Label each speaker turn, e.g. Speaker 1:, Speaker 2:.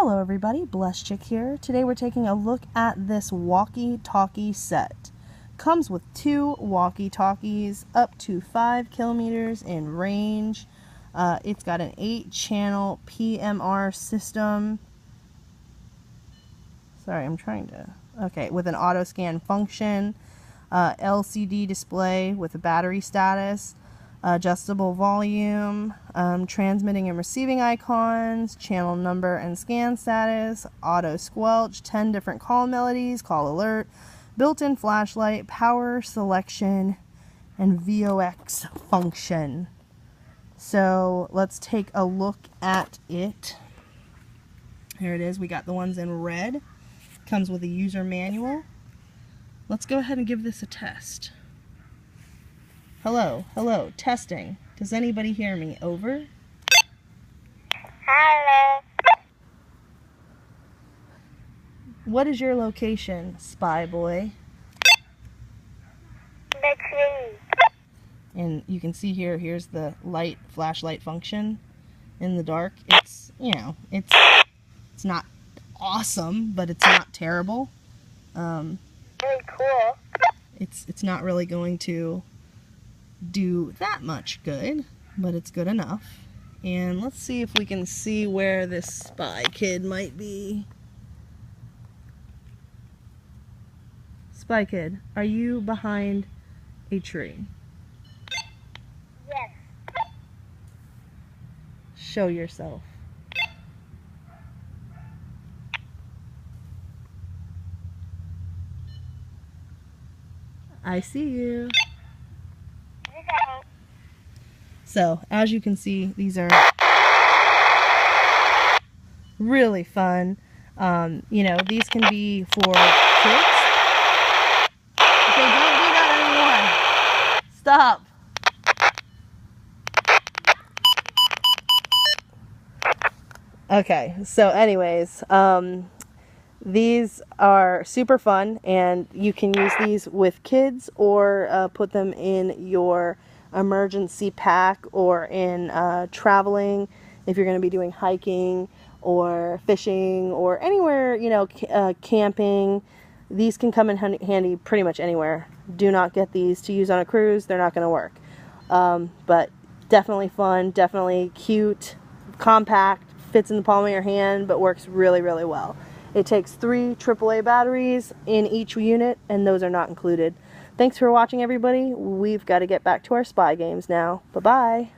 Speaker 1: Hello everybody, Blessed Chick here. Today we're taking a look at this walkie-talkie set. Comes with 2 walkie-talkies up to 5 kilometers in range. It's got an 8-channel PMR system. Sorry, I'm trying to... Okay, with an auto scan function. LCD display with a battery status. Adjustable volume, transmitting and receiving icons, channel number and scan status, auto squelch, 10 different call melodies, call alert, built-in flashlight, power selection, and VOX function. So let's take a look at it. Here it is. We got the ones in red. Comes with a user manual. Let's go ahead and give this a test. Hello, hello, testing. Does anybody hear me? Over?
Speaker 2: Hello.
Speaker 1: What is your location, spy boy?
Speaker 2: The tree.
Speaker 1: And you can see here, here's the light, flashlight function in the dark. It's, you know, it's not awesome, but it's not terrible.
Speaker 2: Really cool.
Speaker 1: It's not really going to do that much good, but it's good enough. And let's see if we can see where this spy kid might be. Spy kid, are you behind a tree?
Speaker 2: Yes.
Speaker 1: Show yourself. I see you. So, as you can see, these are really fun. You know, these can be for kids. Okay, don't do that anymore. Stop. Okay, so anyways, these are super fun, and you can use these with kids or put them in your emergency pack or in traveling if you're going to be doing hiking or fishing or anywhere, you know, camping. These can come in handy pretty much anywhere. Do not get these to use on a cruise. They're not going to work. But definitely fun, definitely cute, compact, fits in the palm of your hand, but works really, really well. It takes 3 AAA batteries in each unit, and those are not included. Thanks for watching, everybody. We've got to get back to our spy games now. Bye-bye.